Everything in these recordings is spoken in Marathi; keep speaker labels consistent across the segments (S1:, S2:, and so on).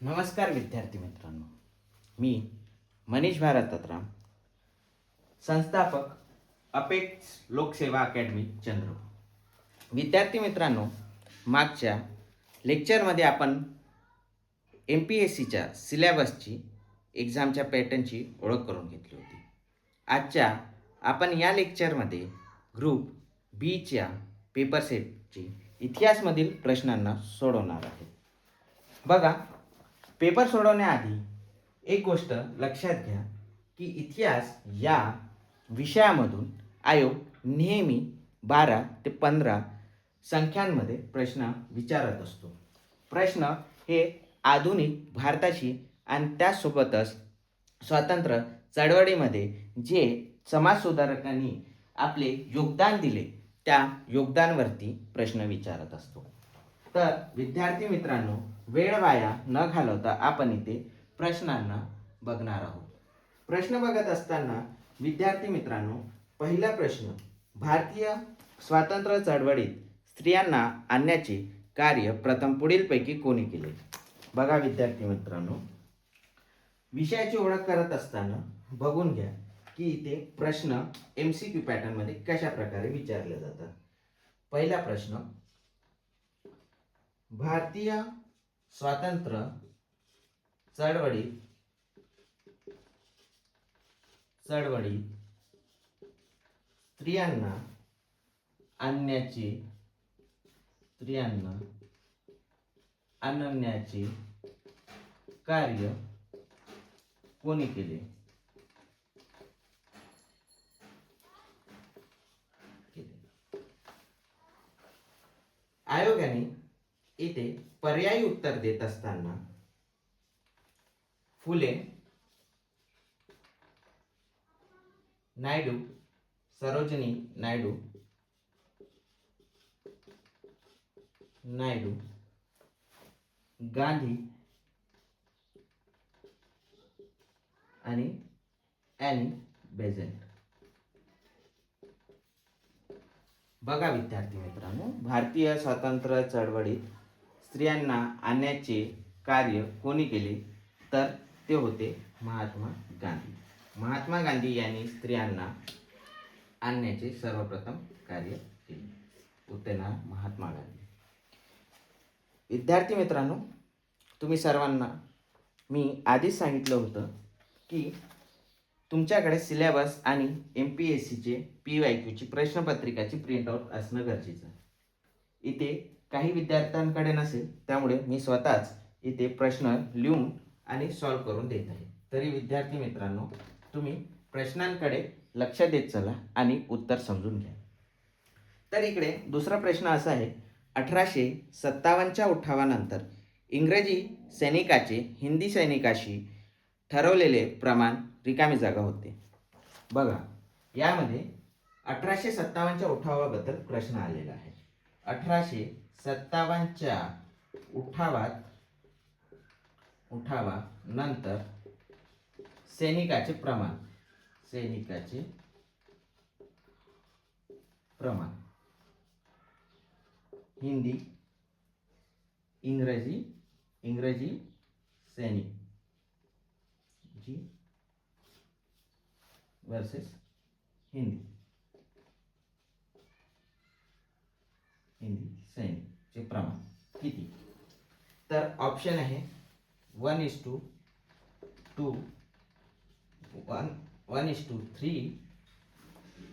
S1: नमस्कार विद्यार्थी मित्रांनो, मी मनीष भारतराम, संस्थापक अपेक्स लोकसेवा अकॅडमी चंद्रपूर। विद्यार्थी मित्रांनो, मागच्या लेक्चरमध्ये आपण MPSCच्या सिलेबसची एक्झामच्या पॅटर्नची ओळख करून घेतली होती। आजच्या आपण या लेक्चरमध्ये ग्रुप बीच्या पेपर सेटची इतिहासमधील प्रश्नांना सोडवणार आहे। बघा, पेपर सोडवण्याआधी एक गोष्ट लक्षात घ्या की इतिहास या विषयामधून आयोग नेहमी 12 ते 15 संख्यांमध्ये प्रश्न विचारत असतो। प्रश्न हे आधुनिक भारताशी आणि त्यासोबतच स्वातंत्र्य चळवळीमध्ये जे समाजसुधारकांनी आपले योगदान दिले त्या योगदानावरती प्रश्न विचारत असतो। तर विद्यार्थी मित्रांनो, वेळ वाया न घालवता आपण इथे प्रश्नांना बघणार आहोत। प्रश्न बघत असताना विद्यार्थी मित्रांनो, पहिला प्रश्न, भारतीय स्वातंत्र्य चळवळीत स्त्रियांना आणण्याचे कार्य प्रथम पुढीलपैकी कोणी केले? बघा विद्यार्थी मित्रांनो, विषयाची ओळख करत असताना बघून घ्या की इथे प्रश्न MCQ पॅटर्न मध्ये कशा प्रकारे विचारले जातात। पहिला प्रश्न, भारतीय स्वातंत्र्य चळवळीत स्त्रियांना आणण्याचे कार्य कोणी केले? आयोगाने इथे पर्यायी उत्तर देत असताना फुले, नायडू, सरोजिनी नायडू, गांधी आणि ॲनी बेझंट। बघा विद्यार्थी मित्रांनो, भारतीय स्वातंत्र्य चळवळीत स्त्रियांना आणण्याचे कार्य कोणी केले? तर ते होते महात्मा गांधी। महात्मा गांधी यांनी स्त्रियांना आणण्याचे सर्वप्रथम कार्य केले। उत्तर महात्मा गांधी। विद्यार्थी मित्रांनो, तुम्ही सर्वांना मी आधीच सांगितलं होतं की तुमच्याकडे सिलेबस आणि MPSCचे PYQची प्रश्नपत्रिकाची प्रिंटआउट असणं गरजेचं आहे। इथे काही विद्यार्थ्यांकडे नसेल, त्यामुळे मी स्वतःच इथे प्रश्न लिहून आणि सॉल्व्ह करून देत आहे। तरी विद्यार्थी मित्रांनो, तुम्ही प्रश्नांकडे लक्ष देत चला आणि उत्तर समजून घ्या। तर इकडे दुसरा प्रश्न असा आहे, 1857च्या उठावानंतर इंग्रजी सैनिकाचे हिंदी सैनिकाशी ठरवलेले प्रमाण रिकामी जागा होते। बघा, यामध्ये 1857च्या उठावाबद्दल प्रश्न आलेला आहे। 1857च्या उठावानंतर सैनिकाचे प्रमाण हिंदी, इंग्रजी सैनिक जी वर्सेस हिंदी सैनिकचे प्रमाण किती? तर ऑप्शन आहे 1:2, 1:3,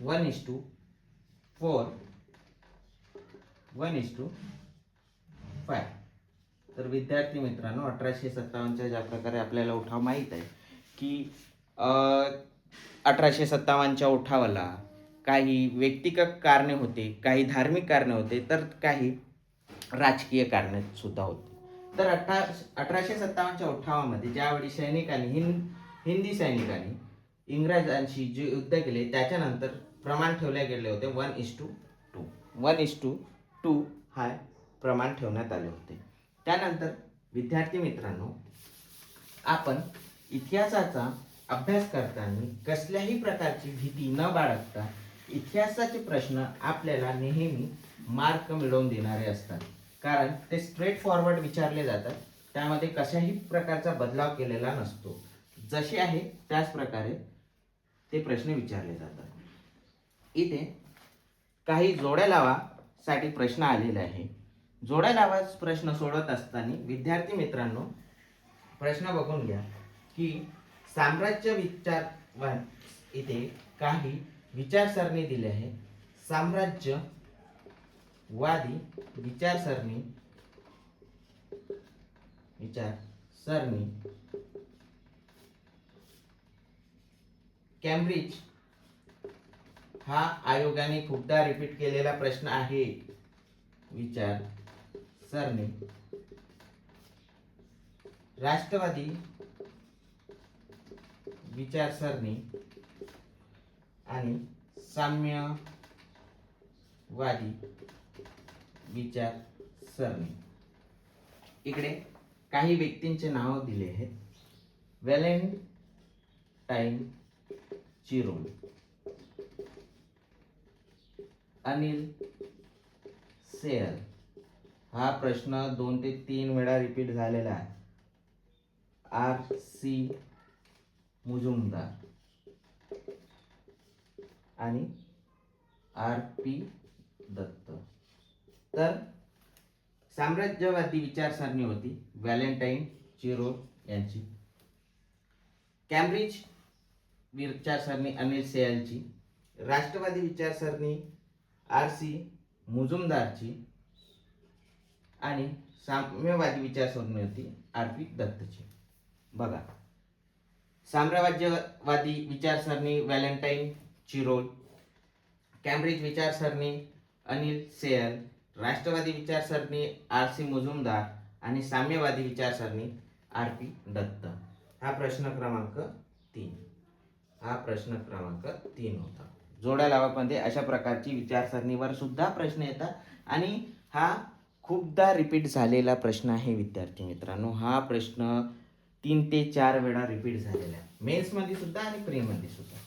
S1: 1:4, 1:5। तर विद्यार्थी मित्रांनो, 1857च्या ज्या प्रकारे आपल्याला उठाव माहीत आहे की 1857च्या उठावाला काही व्यक्तिगत कारणे होते, काही धार्मिक कारणे होते, तर काही राजकीय कारणे सुद्धा होती। तर 1857च्या उठावामध्ये ज्यावेळी हिंदी सैनिकांनी इंग्रजांशी जे युद्ध केले, त्याच्यानंतर प्रमाण ठेवले गेले होते 1:2। 1:2 हा प्रमाण ठेवण्यात आले होते। त्यानंतर विद्यार्थी मित्रांनो, आपण इतिहासाचा अभ्यास करताना कसल्याही प्रकारची भीती न बाळगता इतिहासाचे प्रश्न आपल्याला नेहमी मार्क मिळवून देणारे असतात, कारण ते स्ट्रेट फॉरवर्ड विचारले जातात त्यामध्ये कशाही प्रकारचा बदलाव केलेला नसतो. जसे आहे त्याच प्रकारे ते प्रश्न विचारले जातात. इथे काही जोड्या लावा साठी प्रश्न आलेला आहे. जोड्या लावा प्रश्न सोडवत असताना विद्यार्थी मित्रांनो प्रश्न बघून घ्या की साम्राज्य विचार इथे काही विचारसरणी दिली आहे. साम्राज्यवादी विचारसरणी कॅम्ब्रिज हा आयोगाने खूपदा रिपीट केलेला प्रश्न आहे. विचारसरणी राष्ट्रवादी विचारसरणी आणि साम्यवादी विचारसरणी. इकडे काही व्यक्तींचे नाव दिले आहेत. Valentine Chirol, Anil Seal. हा प्रश्न 2 ते 3 वेळा रिपीट झालेला आहे. R.C. मुजुमदार आणि R.P. दत्त. तर साम्राज्यवादी विचारसरणी होती व्हॅलेंटाईन चिरोल यांची. कॅम्ब्रिज विचारसरणी अनिल सेयलची. राष्ट्रवादी विचारसरणी R.C. मुजुमदारची आणि साम्यवादी विचारसरणी होती R.P. दत्तची. बघा, साम्राज्यवादी विचारसरणी व्हॅलेंटाईन चिरोल, कॅम्ब्रिज विचारसरणी अनिल सेयल, राष्ट्रवादी विचारसरणी R.C. मुजुमदार आणि साम्यवादी विचारसरणी R.P. दत्त. हा प्रश्न क्रमांक 3 होता. जोड्या लावामध्ये अशा प्रकारची विचारसरणीवर सुद्धा प्रश्न येतात आणि हा खूपदा रिपीट झालेला प्रश्न आहे विद्यार्थी मित्रांनो. हा प्रश्न 3 ते 4 वेळा रिपीट झालेला आहे मेन्समध्ये सुद्धा आणि प्रीमध्ये सुद्धा.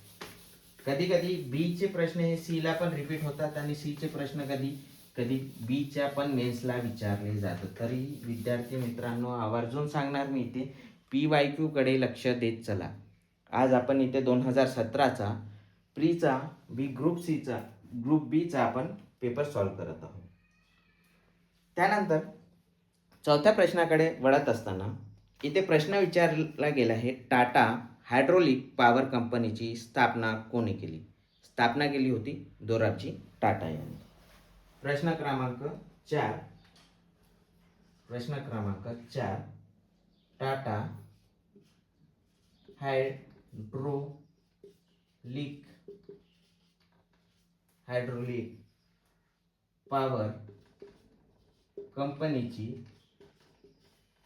S1: कधी कधी बीचे प्रश्न हे सीला पण रिपीट होतात आणि सीचे प्रश्न कधी बीच्या पण मेन्सला विचारले जातात. तरी विद्यार्थी मित्रांनो आवर्जून सांगणार मी इथे PYQ कडे लक्ष देत चला. आज आपण इथे 2017चा प्रीचा ग्रुप बीचा आपण पेपर सॉल्व्ह करत आहोत. त्यानंतर चौथ्या प्रश्नाकडे वळत असताना इथे प्रश्न विचारला गेला आहे. टाटा हायड्रोलिक पॉवर कंपनीची स्थापना कोणी केली? स्थापना केली होती दोराबजी टाटा यांनी. प्रश्न क्रमांक 4 टाटा हायड्रोलिक पॉवर कंपनीची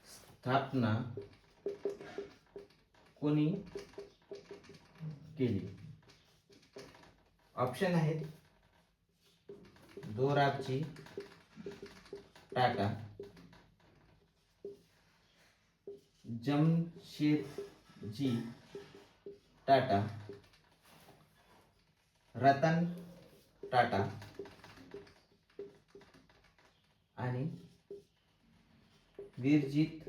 S1: स्थापना कोणी केली? ऑप्शन आहेत दोराबजी टाटा, जमशेदजी टाटा, रतन टाटा आणि वीरजित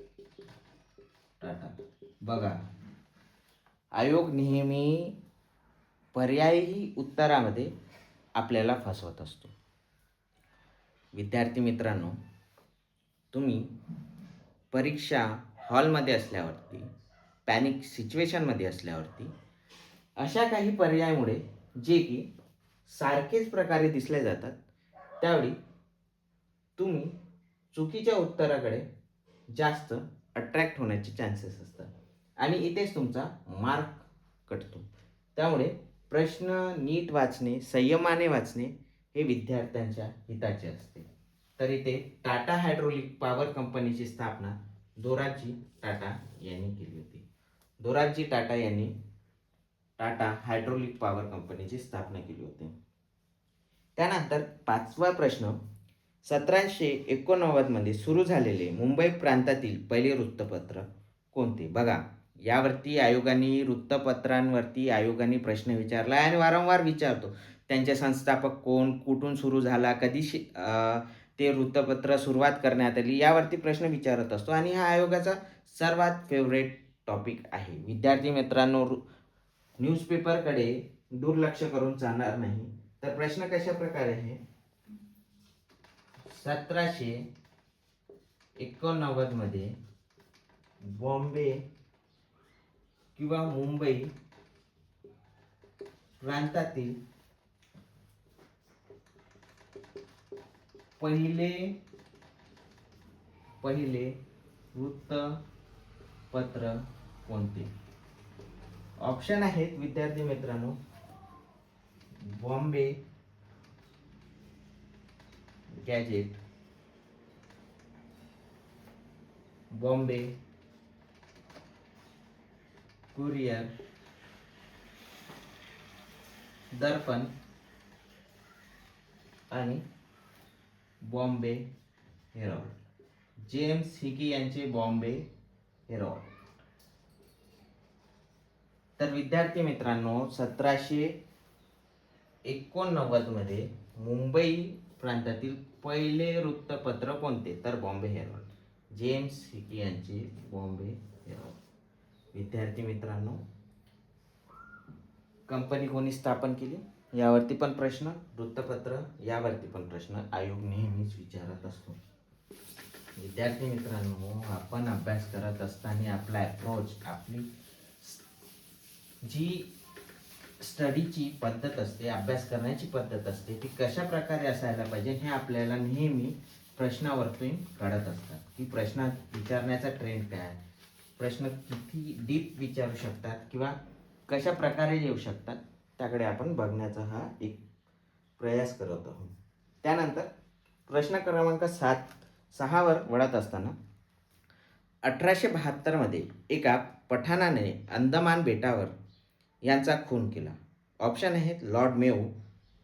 S1: टाटा. बघा, आयोग नेहमी पर्यायी उत्तरामध्ये आपल्याला फसवत असतो. विद्यार्थी मित्रांनो, तुम्ही परीक्षा हॉलमध्ये असल्यावरती, पॅनिक सिच्युएशनमध्ये असल्यावरती अशा काही पर्यायामुळे जे की सारखेच प्रकारे दिसले जातात, त्यावेळी तुम्ही चुकीच्या उत्तराकडे जास्त अट्रॅक्ट होण्याचे चान्सेस असतात आणि इथेच तुमचा मार्क कटतो. त्यामुळे प्रश्न नीट वाचणे, संयमाने वाचणे हे विद्यार्थ्यांच्या हिताचे असते. तर इथे टाटा हायड्रोलिक पॉवर कंपनीची स्थापना दोराबजी टाटा यांनी केली होती. दोराबजी टाटा यांनी टाटा हायड्रोलिक पॉवर कंपनीची स्थापना केली होती. त्यानंतर 5वा प्रश्न, 1789 मध्ये सुरू झालेले मुंबई प्रांतातील पहिले वृत्तपत्र कोणते? बघा, यावरती वृत्तपत्रांवरती आयोगाने प्रश्न विचारला आणि वारंवार विचारतो. त्यांचे संस्थापक कोण, कुठून सुरू झाला, कधी ते वृत्तपत्र सुरुवात करण्यात आली यावरती प्रश्न विचारत असतो आणि हा आयोगाचा सर्वात फेवरेट टॉपिक आहे. विद्यार्थी मित्रांनो, न्यूजपेपरकडे दुर्लक्ष करून चालणार नाही. तर प्रश्न कशा प्रकारे आहे, 1789 मध्ये बॉम्बे किंवा मुंबई प्रांतातील पहिले वृत्तपत्र कोणते? ऑप्शन आहेत विद्यार्थी मित्रांनो, बॉम्बे गॅजेट, बॉम्बे कुरियर, दर्पण आणि बॉम्बे हेरॉल्ड. जेम्स हिकी यांचे बॉम्बे हेरॉल्ड. तर विद्यार्थी मित्रांनो, 1789 मध्ये मुंबई प्रांतातील पहिले वृत्तपत्र कोणते? तर बॉम्बे हेरॉल्ड. जेम्स हिकी यांचे बॉम्बे हेरॉल्ड. विद्यार्थी मित्रांनो, कंपनी कोणी स्थापन केली यावरती पण प्रश्न, वृत्तपत्र यावरती पण प्रश्न आयोग नेहमीच विचारत असतो. विद्यार्थी मित्रांनो, आपण अभ्यास करत असताना आपला अप्रोच, आपली जी स्टडीची पद्धत असते, अभ्यास करण्याची पद्धत असते, ती कशा प्रकारे असायला पाहिजे हे आपल्याला नेहमी प्रश्नावरतून कळत असतात. की प्रश्न विचारण्याचा ट्रेंड काय, प्रश्न किती डीप विचारू शकतात किंवा कशा प्रकारे येऊ शकतात, त्याकडे आपण बघण्याचा हा एक प्रयास करत आहोत. त्यानंतर प्रश्न क्रमांक 6 वर वळत असताना 1872 मध्ये एका पठाणाने अंदमान बेटावर यांचा खून केला. ऑप्शन आहेत Lord Mayo,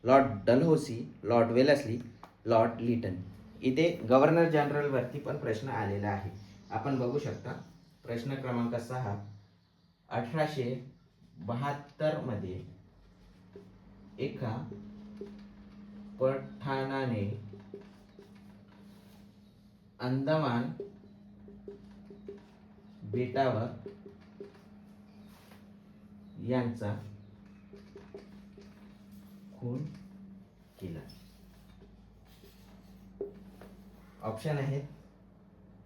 S1: Lord Dalhousie, Lord Wellesley, Lord Lytton. इथे गव्हर्नर जनरलवरती पण प्रश्न आलेला आहे. आपण बघू शकता. प्रश्न क्रमांक 6, 1872 मध्ये एका पठाणाने अंदमान बेटावर यांचा खून केला. ऑप्शन आहेत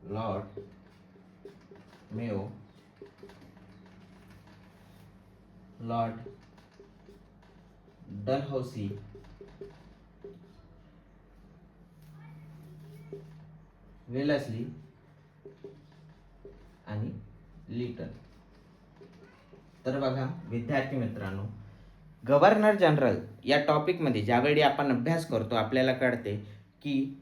S1: Lord Mayo, Lord Dalhousie, Wellesley आणि लिटन. तर बघा विद्यार्थी मित्रांनो, गव्हर्नर जनरल या टॉपिकमध्ये ज्यावेळी आपण अभ्यास करतो आपल्याला कळते की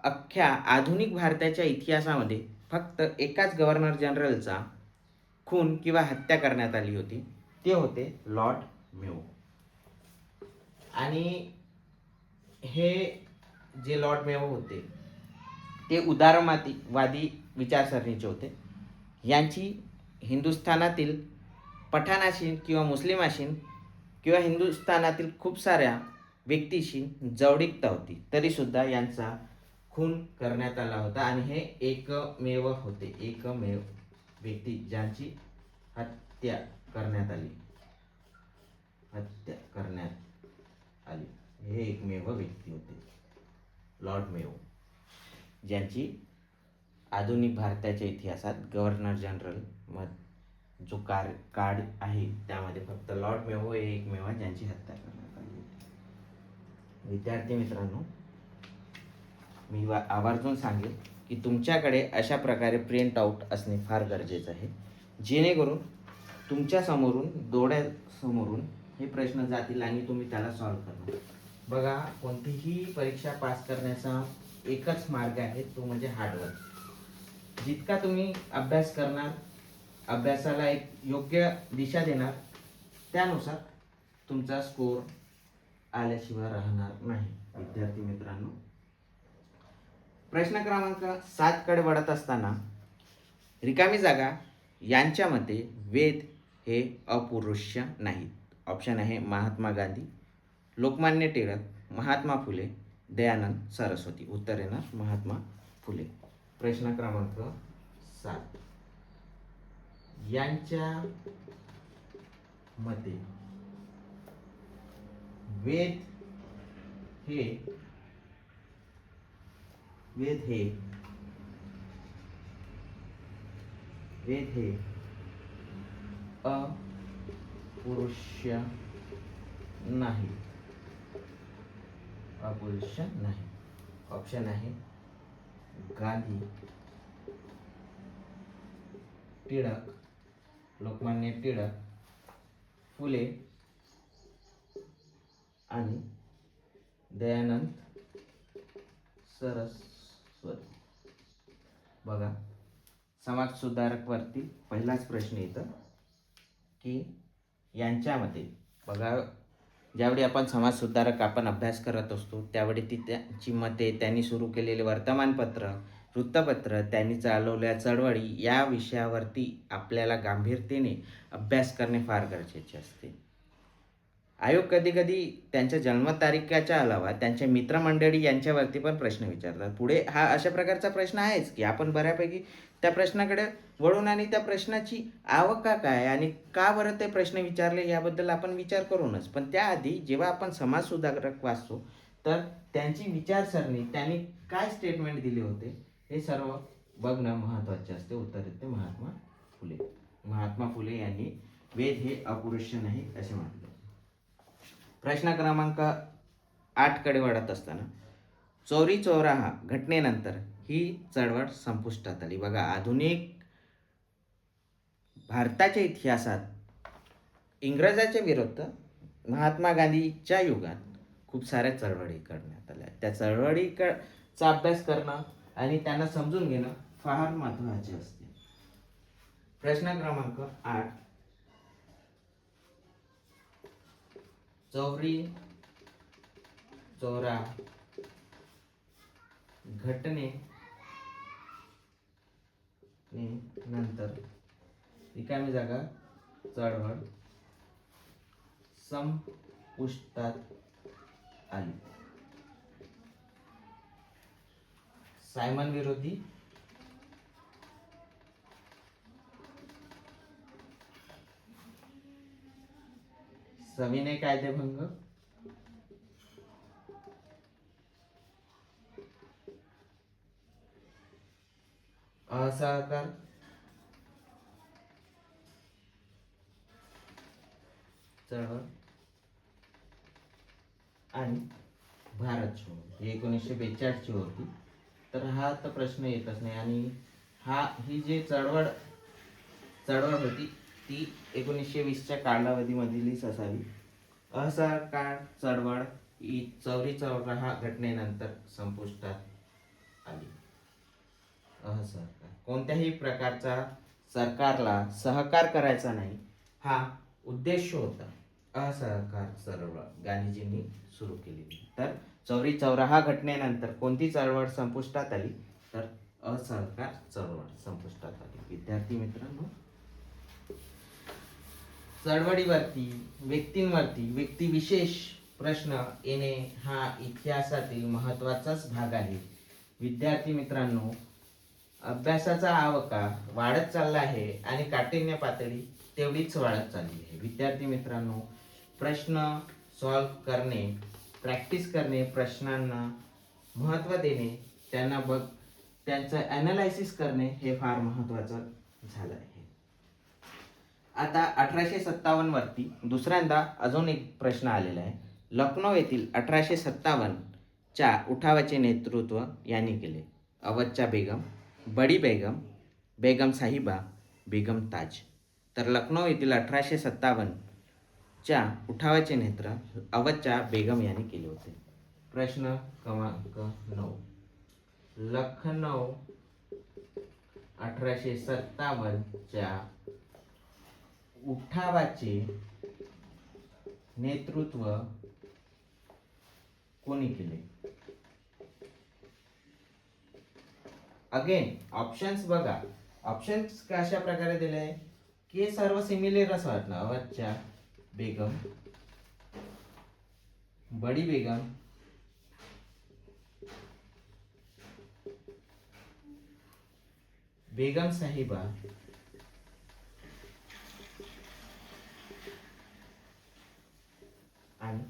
S1: अख्ख्या आधुनिक भारताच्या इतिहासामध्ये फक्त एकाच गव्हर्नर जनरलचा खून किंवा हत्या करण्यात आली होती. ते होते लॉर्ड मेयो. आणि हे जे लॉर्ड मेयो होते ते उदारवादी विचारसरणीचे होते. यांची हिंदुस्थानातील पठाणाशी किंवा मुस्लिमाशी किंवा हिंदुस्थानातील खूप साऱ्या व्यक्तीशी जवळीकता होती, तरीसुद्धा यांचा खून करण्यात आला होता. आणि हे एकमेव होते, एकमेव व्यक्ती ज्यांची हत्या करण्यात आली. हे एकमेव व्यक्ती होते लॉर्ड मेयो, ज्यांची आधुनिक भारताच्या इतिहासात गव्हर्नर जनरल जो कार्ड आहे त्यामध्ये फक्त लॉर्ड मेयो हे एकमेव ज्यांची हत्या करण्यात आली. विद्यार्थी मित्रांनो, मी आवर्जून सांगेल की तुमच्याकडे अशा प्रकारे प्रिंट आउट असणे फार गरजेचं आहे, जेणेकरून तुमच्या समोरून डोळ्यासमोरून हे प्रश्न जातील आणि तुम्ही त्याला सॉल्व्ह करणार. बघा, कोणतीही परीक्षा पास करण्याचा एकच मार्ग आहे, तो म्हणजे हार्डवर्क. जितका तुम्ही अभ्यास करणार, अभ्यासाला एक योग्य दिशा देणार, त्यानुसार तुमचा स्कोर आल्याशिवाय राहणार नाही. विद्यार्थी मित्रांनो, प्रश्न क्रमांक 7 कडे वळत असताना रिकामी जागा यांच्या मते वेद हे अपौरुष नाहीत. ऑप्शन आहे महात्मा गांधी, लोकमान्य टिळक, महात्मा फुले, दयानंद सरस्वती. उत्तर येणार महात्मा फुले. प्रश्न क्रमांक 7. यांच्या मते वेद हे वेद हे वेद हे अपुरुष्य नाही. अपुरुष्य नाही. ऑप्शन आहे गांधी, टिळक, लोकमान्य टिळक, फुले आणि दयानंद सरस्वती. बघा, समाज सुधारक वरती पहिलाच प्रश्न येतो की यांच्यामध्ये, बघा ज्यावेळी आपण समाज सुधारक आपण अभ्यास करत असतो त्यावेळी ती त्यांची मते, त्यांनी सुरू केलेले वर्तमानपत्र, वृत्तपत्र, त्यांनी चालवलेल्या चळवळी या विषयावरती आपल्याला गांभीर्याने अभ्यास करणे फार गरजेचे असते. आयोग कधी कधी त्यांच्या जन्मतारीखाच्या अलावा त्यांच्या मित्रमंडळी यांच्यावरती पण प्रश्न विचारतात. पुढे हा अशा प्रकारचा प्रश्न आहेच की आपण बऱ्यापैकी त्या प्रश्नाकडे वळून आणि त्या प्रश्नाची आवका काय आणि का बरं ते प्रश्न विचारले याबद्दल आपण विचार करूनच. पण त्याआधी जेव्हा आपण समाज सुधारक वाचतो तर त्यांची विचारसरणी, त्यांनी काय स्टेटमेंट दिले होते हे सर्व बघणं महत्त्वाचे असते. उत्तर येते महात्मा फुले. महात्मा फुले यांनी वेद हे अपुरुष्य नाही असे म्हटले. प्रश्न क्रमांक 8 कडे वळत असताना चौरी चौराहा घटनेनंतर ही चळवळ संपुष्टात आली. बघा, आधुनिक भारताच्या इतिहासात इंग्रजाच्या विरुद्ध महात्मा गांधीच्या युगात खूप साऱ्या चळवळी करण्यात आल्या. त्या चळवळीचा अभ्यास करणं आणि त्यांना समजून घेणं फार महत्त्वाचे असते. प्रश्न क्रमांक 8. चौरी चौरा घटने नंतर रिकामी जागा चळवळ संपुष्टात आली. सायमन विरोधी सविनय कायदेभंग, असहकार, चळवळ आणि भारत छोडो ही 1942 ची होती. तर हा तर प्रश्न येतच नाही. आणि ही जी चळवळ होती ती 1920च्या कालावधीमधलीच असावी. असहकार चळवळ ही चौरी चौराहा घटनेनंतर संपुष्टात आली. असहकार, कोणत्याही प्रकारचा सरकारला सहकार करायचा नाही हा उद्देश होता. असहकार चळवळ गांधीजींनी सुरू केलेली. तर चौरी चौराहा घटनेनंतर कोणती चळवळ संपुष्टात आली? तर असहकार चळवळ संपुष्टात आली. विद्यार्थी मित्रांनो, चळवळीवरती, व्यक्तींवरती, व्यक्तिविशेष प्रश्न येणे हा इतिहासातील महत्त्वाचाच भाग आहे. विद्यार्थी मित्रांनो, अभ्यासाचा आवका वाढत चालला आहे आणि काठिण्य पातळी तेवढीच वाढत चालली आहे. विद्यार्थी मित्रांनो, प्रश्न सॉल्व करणे, प्रॅक्टिस करणे, प्रश्नांना महत्त्व देणे, त्यांचं ॲनालायसिस करणे हे फार महत्त्वाचं झालं आहे. आता 1857 वरती दुसऱ्यांदा अजून एक प्रश्न आलेला आहे. लखनौ येथील 1857 च्या उठावाचे नेतृत्व यांनी केले. अवधच्या बेगम, बडी बेगम, बेगम साहिबा, बेगम ताज. तर लखनौ येथील 1857 च्या उठावाचे नेतृत्व अवधच्या बेगम यांनी केले होते. प्रश्न क्रमांक 9. लखनौ 1857 च्या उठावाचे नेतृत्व कोणी केले? अगेन ऑप्शन्स बघा. ऑप्शन्स कशा प्रकारे दिले आहे की सर्व सिमिलर असं वाटणं. अवधच्या बेगम, बडी बेगम, बेगम साहिबा आणि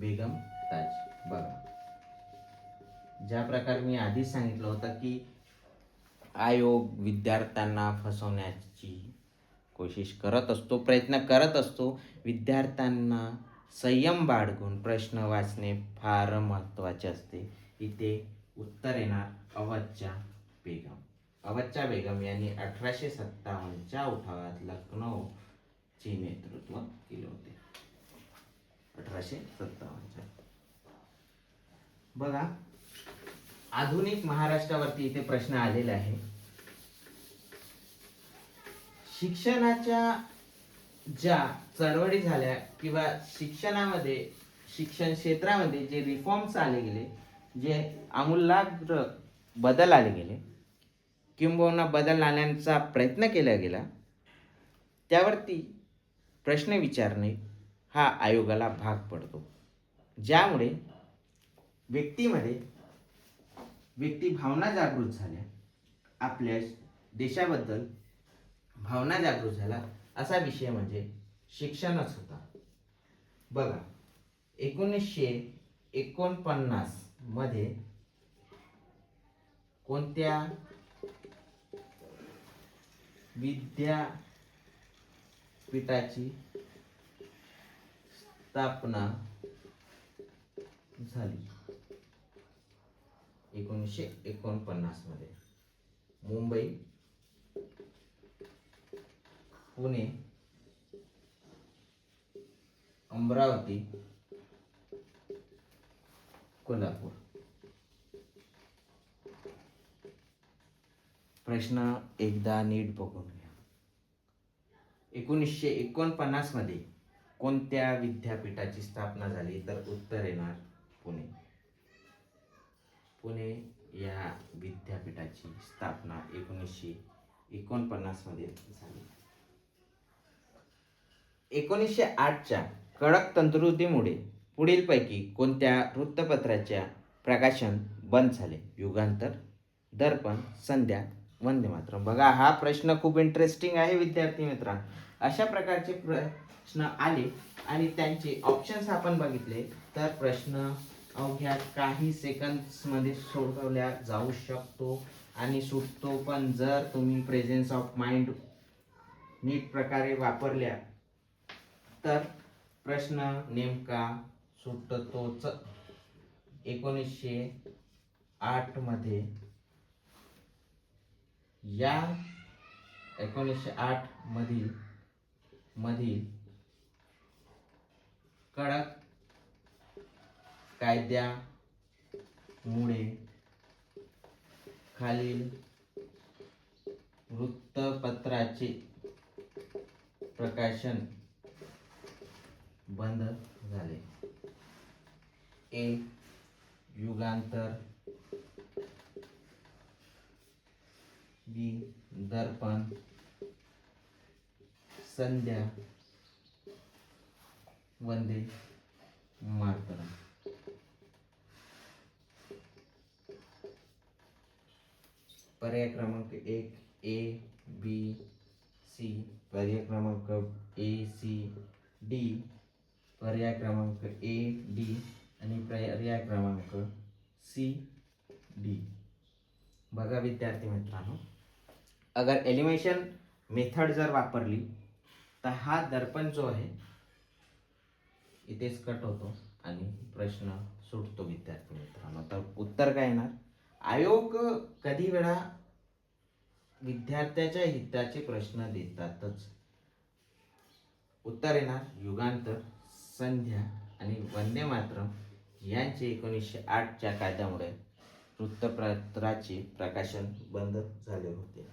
S1: बेगम ताज. बघा, ज्या प्रकारे मी आधीच सांगितलं होतं की आयोग विद्यार्थ्यांना फसवण्याची कोशिश करत असतो, प्रयत्न करत असतो. विद्यार्थ्यांना संयम बाळगून प्रश्न वाचणे फार महत्त्वाचे असते. इथे उत्तर येणार अवधच्या बेगम. अवधच्या बेगम यांनी 1857च्या उठावात लखनौचे नेतृत्व केले होते. 1857च्या. बघा, आधुनिक महाराष्ट्रावरती इथे प्रश्न आलेला आहे. शिक्षणाच्या ज्या चळवळी झाल्या किंवा शिक्षणामध्ये, शिक्षण क्षेत्रामध्ये जे रिफॉर्म्स आले गेले, जे आमूलाग्र बदल आले गेले किंबहुना बदल आणण्याचा प्रयत्न केला गेला, त्यावरती प्रश्न विचारणे हा आयोगाला भाग पडतो. ज्यामुळे व्यक्ती भावना जागृत झाल्या, आपल्या देशाबद्दल भावना जागृत झाला. असा विषय म्हणजे शिक्षणच होता. बघा, 1949 मध्ये कोणत्या विद्यापीठाची स्थापना झाली? 1949 मध्ये मुंबई, पुणे, अमरावती, कोल्हापूर. प्रश्न एकदा नीट बघून घ्या. 1949 मध्ये कोणत्या विद्यापीठाची स्थापना झाली? तर उत्तर येणार पुणे. पुणे या विद्यापीठाची स्थापना 1949 मध्ये झाली. 1908च्या कडक तरतुदीमुळे पुढीलपैकी कोणत्या वृत्तपत्राच्या प्रकाशन बंद झाले? युगांतर, दर्पण, संध्या, वंदे मातरम. बघा, हा प्रश्न खूप इंटरेस्टिंग आहे विद्यार्थी मित्रांनो. अशा प्रकारचे प्रश्न आले आणि त्यांचे ऑप्शन्स आपण बघितले तर प्रश्न अवघ्या काही सेकंड्समध्ये सोडवल्या जाऊ शकतो आणि सुटतो पण. जर तुम्ही प्रेझेन्स ऑफ माइंड नीट प्रकारे वापरल्या तर प्रश्न नेमका सुटतोच. 1908 मध्ये 1908 मधील कडक कायद्यामुळे खालील वृत्तपत्राचे प्रकाशन बंद झाले. ए. युगांतर, बी. दर्पण, संध्या, वंदे मातरम. पर्याय क्रमांक 1 ए, बी, सी. पर्याय क्रमांक ए, सी, डी. पर्याय क्रमांक ए, डी आणि पर्याय क्रमांक सी, डी. बघा विद्यार्थी मित्रांनो, अगर एलिमिनेशन मेथड जर वापरली तर हा दर्पण जो आहे इथेच कट होतो आणि प्रश्न सुटतो विद्यार्थी मित्रांनो. तर उत्तर काय येणार? आयोग कधी वेळा विद्यार्थ्याच्या हिताचे प्रश्न देतातच. उत्तर येणार युगांतर, संध्या आणि वंदे मातरम यांचे 1908च्या कायद्यामुळे वृत्तपत्राचे प्रकाशन बंद झाले होते.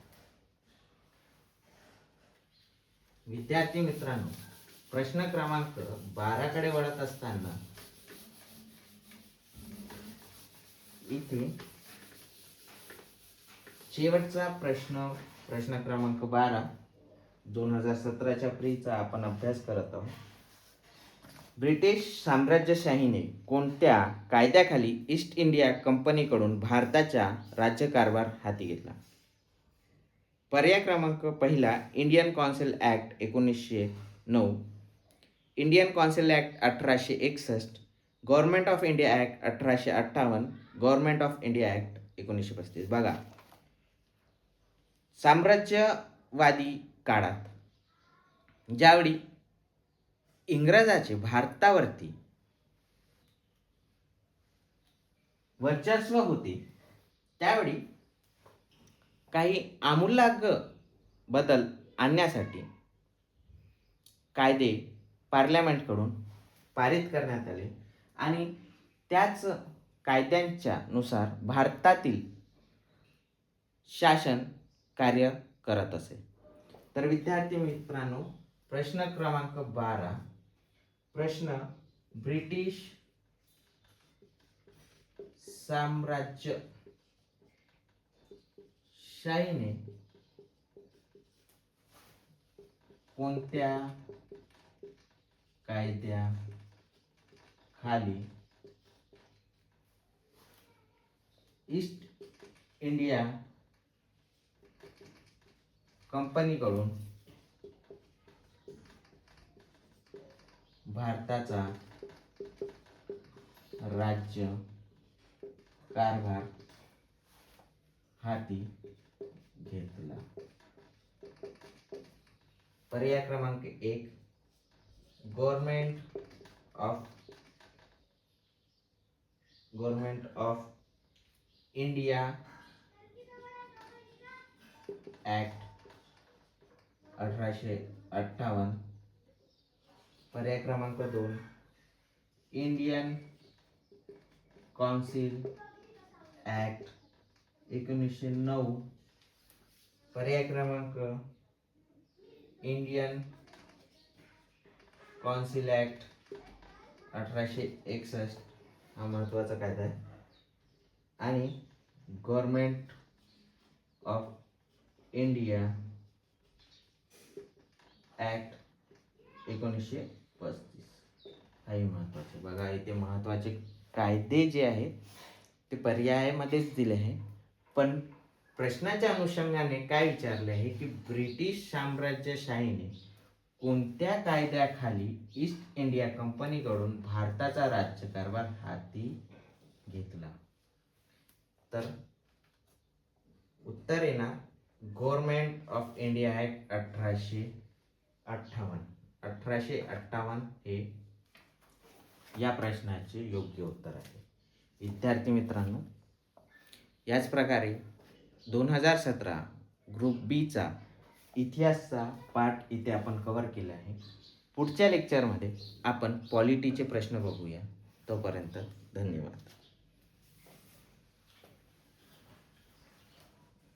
S1: विद्यार्थी मित्रांनो, प्रश्न क्रमांक 12 कडे वळत असताना इथे शेवटचा प्रश्न क्रमांक 12 2017च्या प्रीचा आपण अभ्यास करत आहोत. ब्रिटिश साम्राज्यशाहीने कोणत्या कायद्याखाली ईस्ट इंडिया कंपनीकडून भारताचा राज्यकारभार हाती घेतला? पर्याय क्रमांक पहिला Indian council act 1909, Indian council act 1861, government of India act 1858, government of India act 1935. बघा, साम्राज्यवादी काळात ज्यावेळी इंग्रजाचे भारतावरती वर्चस्व होते, त्यावेळी काही आमूलाग्र बदल आणण्यासाठी कायदे पार्लमेंटकडून पारित करण्यात आले आणि त्याच कायद्यांच्या नुसार भारतातील शासन कार्य करत असे. तर विद्यार्थी मित्रांनो, प्रश्न क्रमांक 12, प्रश्न, ब्रिटिश साम्राज्यशाहीने कोणत्या कायद्याखाली ईस्ट इंडिया कंपनीकडून भारताचा राज्य कारभार हाती घेतला? पर्याय क्रमांक 1, गव्हर्नमेंट ऑफ इंडिया ॲक्ट 1858, पर्याय क्रमांक 2, इंडियन कौन्सिल ॲक्ट 1909, पर्याय क्रमांक इंडियन कौन्सिल ॲक्ट 1861 हा महत्त्वाचा कायदा आहे, आणि गव्हर्नमेंट ऑफ इंडिया ॲक्ट 1935 हाही महत्त्वाचे. बघा, इथे महत्त्वाचे कायदे जे आहेत ते पर्यायामध्येच दिले आहे, पण प्रश्नाच्या अनुषंगाने काय विचारले आहे की ब्रिटिश साम्राज्यशाहीने कोणत्या कायद्याखाली ईस्ट इंडिया कंपनीकडून भारताचा राज्यकारभार हाती घेतला? तर उत्तर येणार गव्हर्नमेंट ऑफ इंडिया ॲक्ट 1858. 1858 हे या प्रश्नाचे योग्य उत्तर आहे. विद्यार्थी मित्रांनो, याच प्रकारे 2017 ग्रुप बीचा इतिहासचा पाठ इथे आपण कव्हर केला आहे. पुढच्या लेक्चरमध्ये आपण पॉलिटीचे प्रश्न बघूया. तोपर्यंत धन्यवाद.